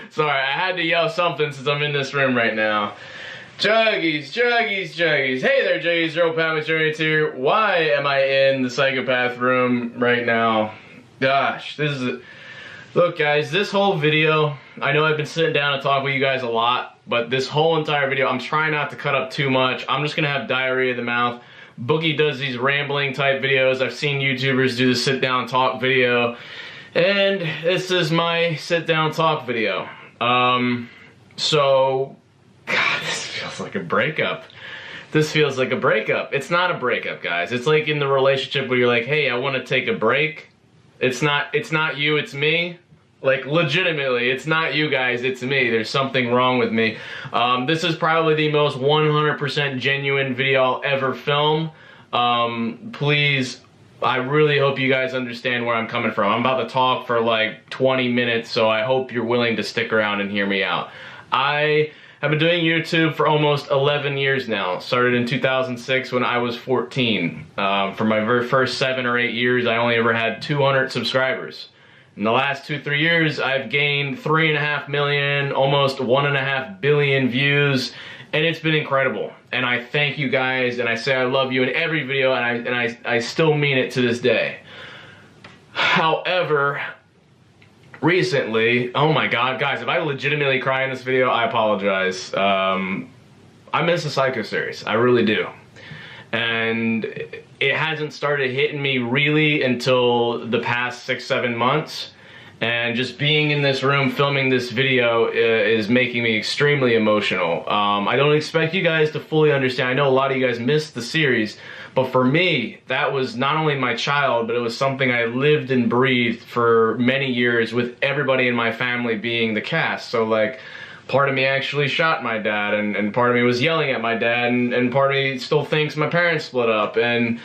Sorry, I had to yell something since I'm in this room right now. Juggies, Juggies, Juggies. Hey there, Juggies. Joe Palmacharians here. Why am I in the psychopath room right now? Gosh, this is... Look, guys, this whole video, I know I've been sitting down and talking with you guys a lot, but this whole entire video, I'm trying not to cut up too much. I'm just going to have diarrhea of the mouth. Boogie does these rambling type videos. I've seen YouTubers do the sit down talk video. And this is my sit down talk video. So, God, this feels like a breakup. This feels like a breakup. It's not a breakup, guys. It's like in the relationship where you're like, hey, I want to take a break. It's not you, it's me. Like, legitimately, it's not you guys, it's me. There's something wrong with me. This is probably the most 100% genuine video I'll ever film. Please, I really hope you guys understand where I'm coming from. I'm about to talk for like 20 minutes, so I hope you're willing to stick around and hear me out. I have been doing YouTube for almost 11 years now. Started in 2006 when I was 14. For my very first 7 or 8 years, I only ever had 200 subscribers. In the last 2-3 years, I've gained 3.5 million, almost 1.5 billion views, and it's been incredible. And I thank you guys, and I say I love you in every video, and I still mean it to this day. However, recently, oh my God, guys, if I legitimately cry in this video, I apologize. I miss the Psycho series, I really do. And it hasn't started hitting me really until the past 6-7 months. And just being in this room filming this video is making me extremely emotional. I don't expect you guys to fully understand. I know a lot of you guys missed the series, but for me, that was not only my child, but it was something I lived and breathed for many years with everybody in my family being the cast. So like, part of me actually shot my dad, and part of me was yelling at my dad, and part of me still thinks my parents split up, and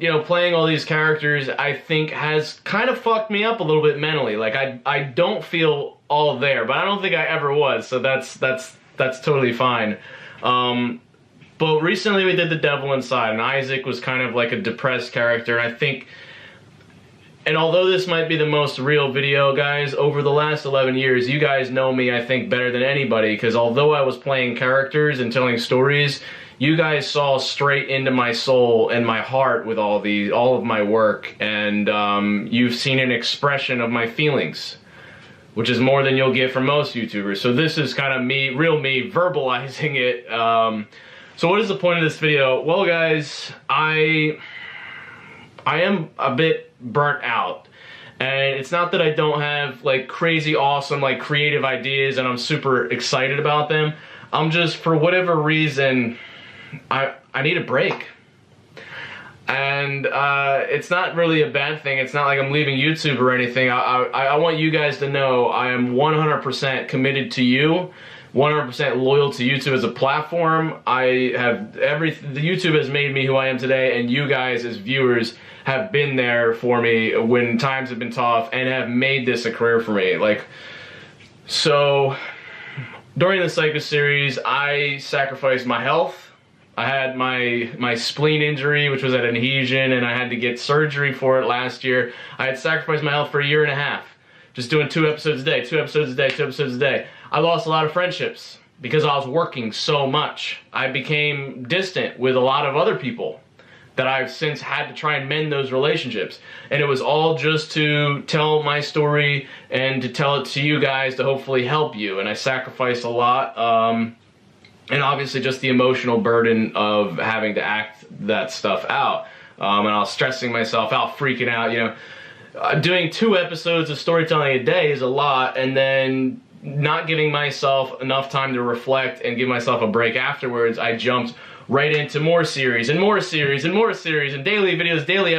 you know, playing all these characters, I think has kind of fucked me up a little bit mentally. Like I don't feel all there, but I don't think I ever was, so that's totally fine. But recently we did The Devil Inside, and Isaac was kind of like a depressed character, and I think... And although this might be the most real video, guys, over the last 11 years, you guys know me, I think, better than anybody, because although I was playing characters and telling stories, you guys saw straight into my soul and my heart with all of my work, and you've seen an expression of my feelings, which is more than you'll get from most YouTubers. So this is kind of me, real me, verbalizing it. So what is the point of this video? Well, guys, I am a bit burnt out, and it's not that I don't have like crazy awesome like creative ideas and I'm super excited about them. I'm just, for whatever reason, I need a break. And it's not really a bad thing. It's not like I'm leaving YouTube or anything. I want you guys to know I am 100% committed to you, 100% loyal to YouTube as a platform. YouTube has made me who I am today, and you guys as viewers have been there for me when times have been tough and have made this a career for me. Like, so during the Psycho series, I sacrificed my health. I had my spleen injury, which was an adhesion, and I had to get surgery for it last year. I had sacrificed my health for 1.5 years, just doing 2 episodes a day, 2 episodes a day, 2 episodes a day. I lost a lot of friendships because I was working so much. I became distant with a lot of other people that I've since had to try and mend those relationships. And it was all just to tell my story and to tell it to you guys to hopefully help you. And I sacrificed a lot. And obviously just the emotional burden of having to act that stuff out. And I was stressing myself out, freaking out, you know. Doing 2 episodes of storytelling a day is a lot, and then not giving myself enough time to reflect and give myself a break afterwards, I jumped right into more series and more series and more series and daily videos, daily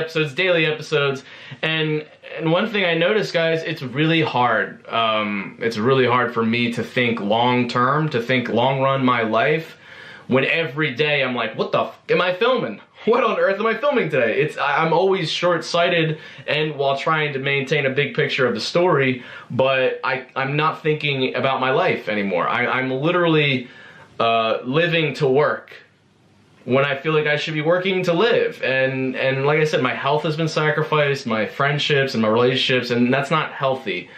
episodes. And one thing I noticed, guys, it's really hard. It's really hard for me to think long term, to think long run my life, when every day I'm like, what the f am I filming? What on earth am I filming today? I'm always short-sighted, and while trying to maintain a big picture of the story, but I'm not thinking about my life anymore. I'm literally living to work. when I feel like I should be working to live. And like I said, my health has been sacrificed, my friendships and my relationships, and that's not healthy.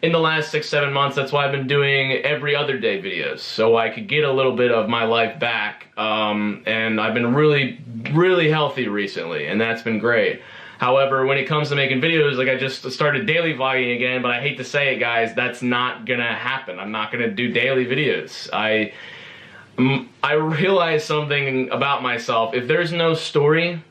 In the last 6-7 months, that's why I've been doing every other day videos, so I could get a little bit of my life back. And I've been really healthy recently, and that's been great. However, when it comes to making videos, like I just started daily vlogging again, but I hate to say it, guys, that's not gonna happen. I'm not gonna do daily videos. I realized something about myself. If there's no story,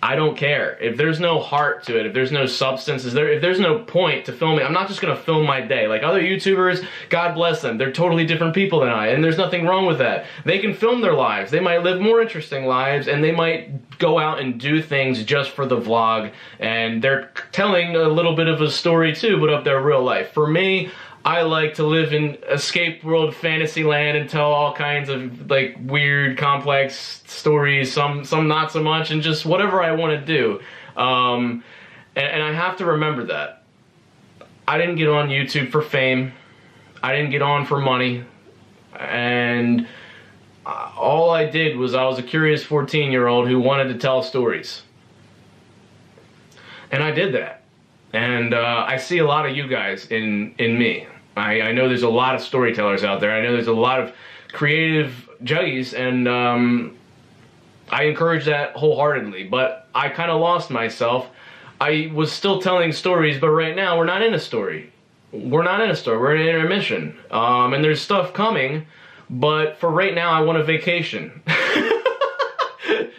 I don't care. If there's no heart to it, if there's no substance, if there's no point to filming, I'm not just gonna film my day. Like other YouTubers, God bless them, they're totally different people than I, and there's nothing wrong with that. They can film their lives, they might live more interesting lives, and they might go out and do things just for the vlog, and they're telling a little bit of a story too, but of their real life. For me, I like to live in escape world fantasy land and tell all kinds of like weird, complex stories, some not so much, and just whatever I want to do. And I have to remember that. I didn't get on YouTube for fame. I didn't get on for money. And all I did was I was a curious 14-year-old who wanted to tell stories. And I did that. And I see a lot of you guys in me. I know there's a lot of storytellers out there. I know there's a lot of creative juggies, and I encourage that wholeheartedly. But I kind of lost myself. I was still telling stories, but right now we're not in a story. We're not in a story. We're in an intermission. And there's stuff coming, but for right now I want a vacation.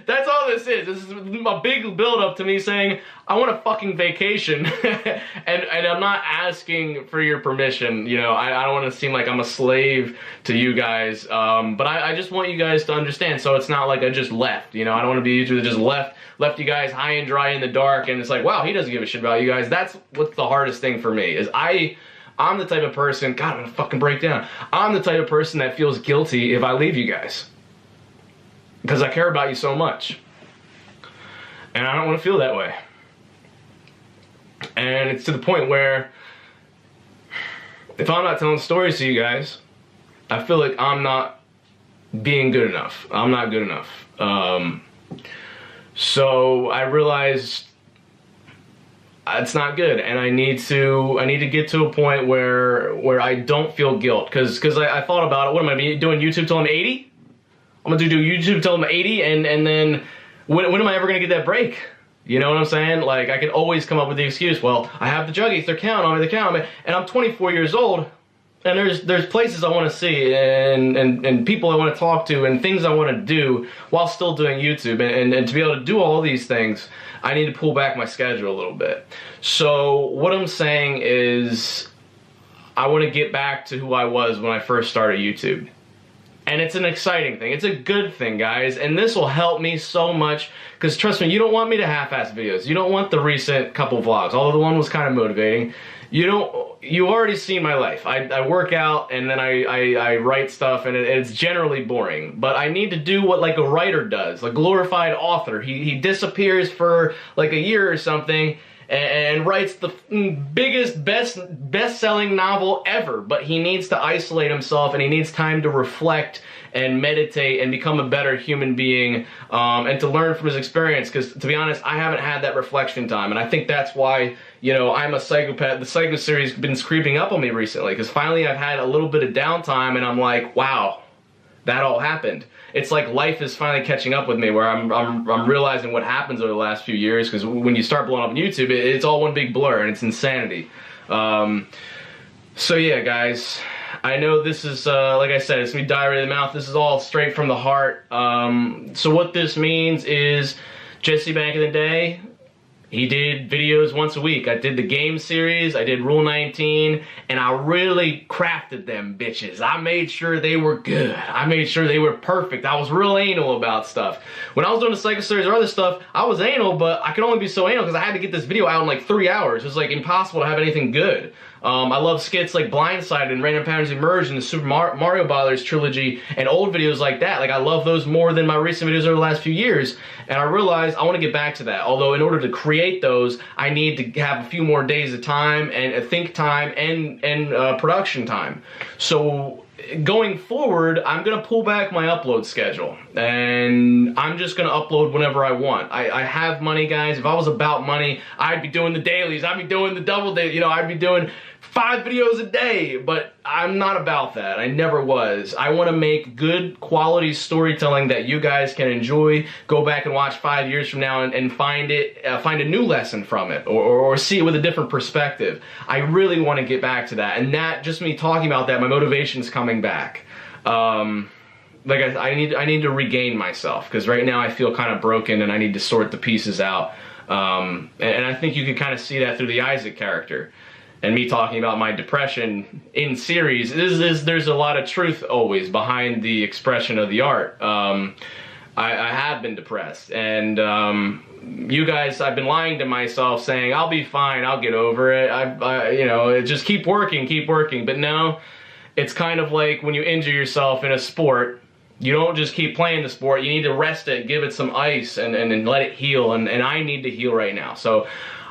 That's all this is. This is a big build-up to me saying, I want a fucking vacation. and I'm not asking for your permission. You know, I don't want to seem like I'm a slave to you guys. But I just want you guys to understand, so it's not like I just left. You know, I don't want to be a YouTuber that just left you guys high and dry in the dark, and it's like, wow, he doesn't give a shit about you guys. That's what's the hardest thing for me, is I'm the type of person, God, I'm gonna fucking break down. I'm the type of person that feels guilty if I leave you guys, because I care about you so much. And I don't want to feel that way. And it's to the point where if I'm not telling stories to you guys, I feel like I'm not being good enough. I'm not good enough. So I realized it's not good, and I need to get to a point where I don't feel guilt, because I thought about it. What am I doing, YouTube till I'm 80? I'm gonna do YouTube till I'm 80, and then when am I ever gonna get that break? You know what I'm saying? Like, I can always come up with the excuse, well, I have the juggies, they're counting on me, and I'm 24 years old, and there's places I want to see, and people I want to talk to, and things I want to do while still doing YouTube, and to be able to do all these things, I need to pull back my schedule a little bit. So what I'm saying is, I want to get back to who I was when I first started YouTube. And it's an exciting thing. It's a good thing, guys. And this will help me so much, because trust me, you don't want me to half-ass videos. You don't want the recent couple vlogs, although the one was kind of motivating. You already seen my life. I work out, and then I write stuff, and it's generally boring. But I need to do what like a writer does, a glorified author. He disappears for like a year or something, and writes the biggest, best-selling novel ever, but he needs to isolate himself, and he needs time to reflect and meditate and become a better human being, and to learn from his experience, because to be honest, I haven't had that reflection time, and I think that's why, you know, I'm a psychopath. The Psycho series has been creeping up on me recently, because finally I've had a little bit of downtime, and I'm like, wow, that all happened. It's like life is finally catching up with me, where I'm realizing what happens over the last few years, because when you start blowing up on YouTube, it's all one big blur, and it's insanity. So yeah, guys, I know this is, like I said, it's gonna be diary of the mouth. This is all straight from the heart. So what this means is, Jesse back in the day, he did videos once a week. I did the game series, I did Rule 19, and I really crafted them bitches. I made sure they were good. I made sure they were perfect. I was real anal about stuff. When I was doing the Psycho series or other stuff, I was anal, but I could only be so anal because I had to get this video out in like 3 hours. It was like impossible to have anything good. I love skits like Blindsided and Random Patterns Emerge and the Super Mario Brothers trilogy and old videos like that. Like, I love those more than my recent videos over the last few years, and I realized I want to get back to that. Although in order to create those, I need to have a few more days of time and think time and production time. So going forward, I'm gonna pull back my upload schedule, and I'm just gonna upload whenever I want. I have money, guys. If I was about money, I'd be doing the dailies, I'd be doing the double day, you know, I'd be doing 5 videos a day, but I'm not about that. I never was. I want to make good quality storytelling that you guys can enjoy, go back and watch 5 years from now and find a new lesson from it, or see it with a different perspective. I really want to get back to that, and that, just me talking about that, my motivation's coming back. Like I need to regain myself, because right now I feel kind of broken and I need to sort the pieces out. And I think you can kind of see that through the Isaac character. And me talking about my depression in series, there's a lot of truth always behind the expression of the art. I have been depressed, and you guys, I've been lying to myself saying, I'll be fine, I'll get over it, you know, just keep working, but no, it's kind of like when you injure yourself in a sport, you don't just keep playing the sport, you need to rest it, give it some ice, and let it heal, and I need to heal right now. So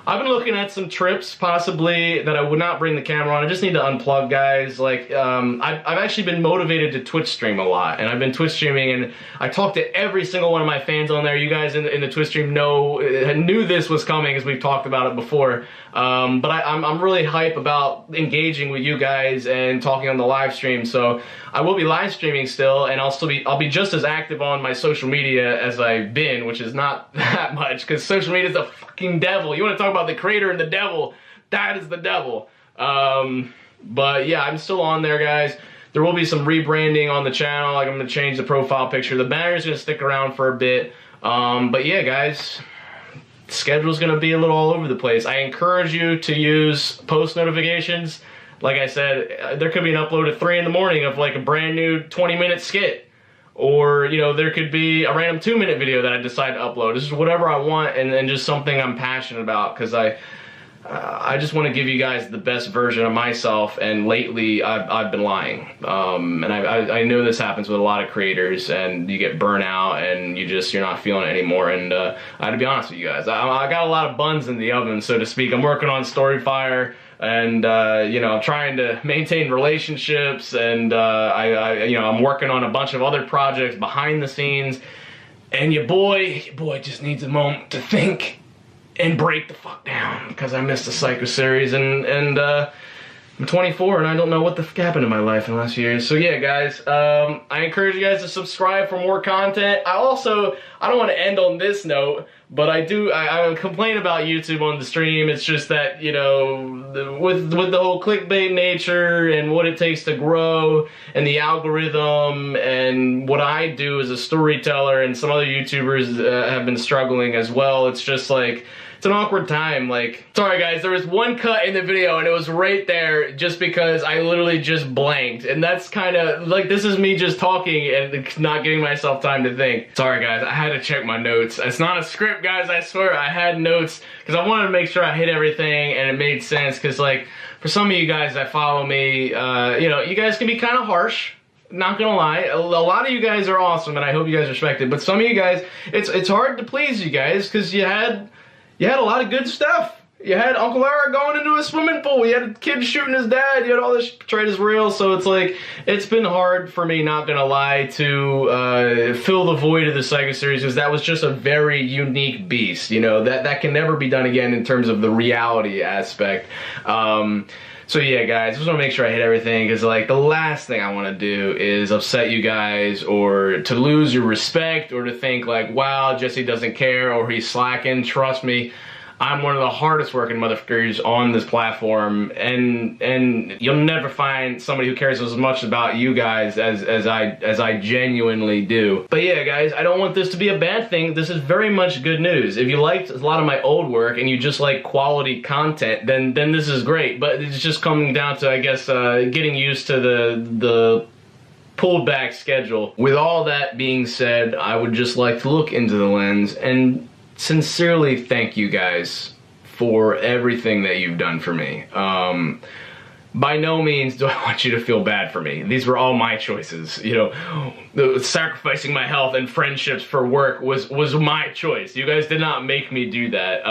I've been looking at some trips, possibly, that I would not bring the camera on. I just need to unplug, guys. Like, I've actually been motivated to Twitch stream a lot, and I've been Twitch streaming, and I talked to every single one of my fans on there. You guys in the Twitch stream knew this was coming, as we've talked about it before. But I'm really hype about engaging with you guys and talking on the live stream. So I will be live streaming still, and I'll be just as active on my social media as I've been, which is not that much, because social media is the fucking devil. You want to talk about the creator and the devil? That is the devil. But yeah, I'm still on there, guys. There will be some rebranding on the channel. Like, I'm gonna change the profile picture. The banner's gonna stick around for a bit. But yeah, guys, the schedule's gonna be a little all over the place. I encourage you to use post notifications. Like I said, there could be an upload at 3 in the morning of like a brand new 20-minute skit. Or, you know, there could be a random 2-minute video that I decide to upload. This is whatever I want, and just something I'm passionate about, because I just want to give you guys the best version of myself, and lately I've been lying. And I know this happens with a lot of creators, and you get burnout and you're not feeling it anymore. And I had to be honest with you guys. I got a lot of buns in the oven, so to speak. I'm working on Storyfire, and you know, I'm trying to maintain relationships, and you know, I'm working on a bunch of other projects behind the scenes, and your boy just needs a moment to think and break the fuck down, because I missed the Psycho series, and I'm 24 and I don't know what the fuck happened in my life in the last few years. So yeah, guys, I encourage you guys to subscribe for more content. I don't want to end on this note, but I complain about YouTube on the stream. It's just that, you know, with the whole clickbait nature and what it takes to grow, and the algorithm, and what I do as a storyteller, and some other YouTubers have been struggling as well. It's just like, it's an awkward time. Like, sorry guys, there was one cut in the video and it was right there just because I literally just blanked, and that's kind of like, this is me just talking and not giving myself time to think. Sorry guys, I had to check my notes. It's not a script, guys, I swear. I had notes because I wanted to make sure I hit everything and it made sense, because like, for some of you guys that follow me, you know, you guys can be kind of harsh. Not gonna lie, a lot of you guys are awesome and I hope you guys respect it, but some of you guys, it's hard to please you guys, because you had a lot of good stuff. You had Uncle Eric going into a swimming pool. You had a kid shooting his dad. You had all this portrayed as real. So it's like, it's been hard for me, not gonna lie, to fill the void of the Psycho series, because that was just a very unique beast. You know, that can never be done again in terms of the reality aspect. So yeah, guys, I just want to make sure I hit everything, because like, the last thing I want to do is upset you guys, or to lose your respect, or to think like, wow, Jesse doesn't care, or he's slacking. Trust me, I'm one of the hardest working motherfuckers on this platform, and you'll never find somebody who cares as much about you guys as I genuinely do. But yeah, guys, I don't want this to be a bad thing. This is very much good news. If you liked a lot of my old work and you just like quality content, then this is great. But it's just coming down to, I guess, getting used to the pulled back schedule. With all that being said, I would just like to look into the lens and sincerely thank you guys for everything that you've done for me. by no means do I want you to feel bad for me. These were all my choices. You know, sacrificing my health and friendships for work was my choice. You guys did not make me do that.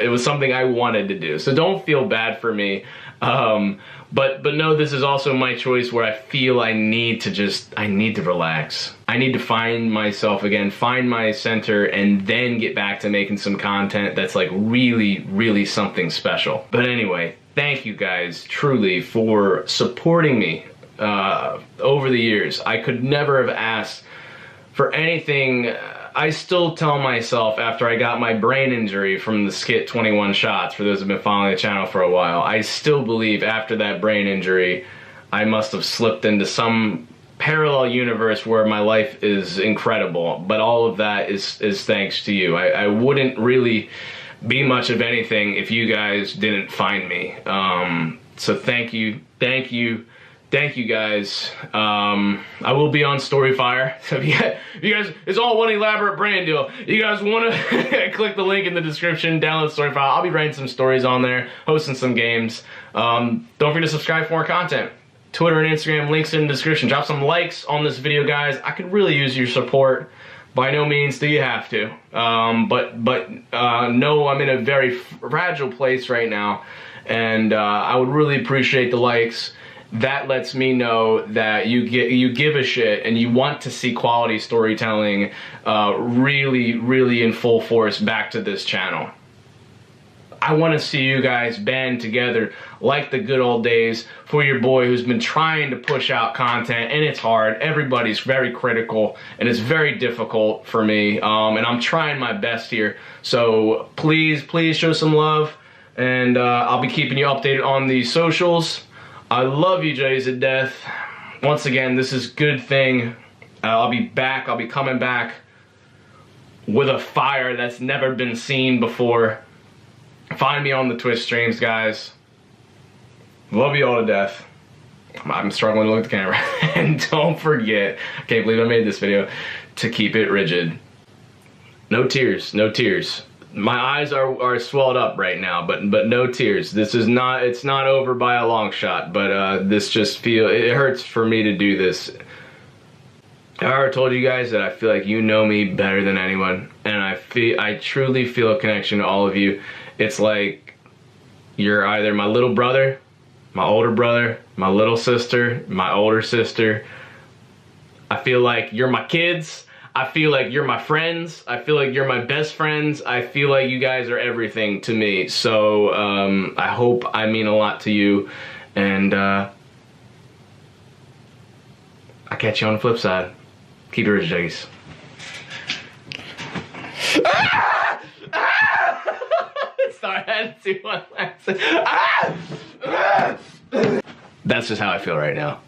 It was something I wanted to do. So don't feel bad for me. But no, this is also my choice where I feel I need to relax. I need to find myself again, find my center, and then get back to making some content that's like really, really something special. But anyway, thank you guys truly for supporting me over the years. I could never have asked for anything. I still tell myself after I got my brain injury from the skit 21 Shots, for those who've been following the channel for a while, I still believe after that brain injury, I must have slipped into some parallel universe where my life is incredible. But all of that is thanks to you. I wouldn't really be much of anything if you guys didn't find me. So thank you guys. I will be on Storyfire. So if you guys, it's all one elaborate brand deal. You guys want to click the link in the description, download Storyfire. I'll be writing some stories on there, hosting some games. Don't forget to subscribe for more content. Twitter and Instagram, links in the description. Drop some likes on this video, guys. I could really use your support. By no means do you have to. But no, I'm in a very fragile place right now, and I would really appreciate the likes. That lets me know that you give a shit and you want to see quality storytelling really in full force back to this channel. I want to see you guys band together like the good old days for your boy who's been trying to push out content, and it's hard. Everybody's very critical and it's very difficult for me, and I'm trying my best here. So please show some love, and I'll be keeping you updated on the socials. I love you, Jays to death. Once again, this is Good Thing. I'll be back. I'll be coming back with a fire that's never been seen before. Find me on the Twitch streams, guys. Love you all to death. I'm struggling to look at the camera. And don't forget, I can't believe I made this video, to keep it rigid. No tears, no tears. My eyes are swelled up right now, but no tears. This is not, it's not over by a long shot, but this just it hurts for me to do this. I already told you guys that I feel like you know me better than anyone, and I truly feel a connection to all of you. It's like you're either my little brother, my older brother, my little sister, my older sister. I feel like you're my kids. I feel like you're my friends. I feel like you're my best friends. I feel like you guys are everything to me. So I hope I mean a lot to you, and I'll catch you on the flip side. Keep it rich, Juggies. Sorry, I had to do one last. That's just how I feel right now.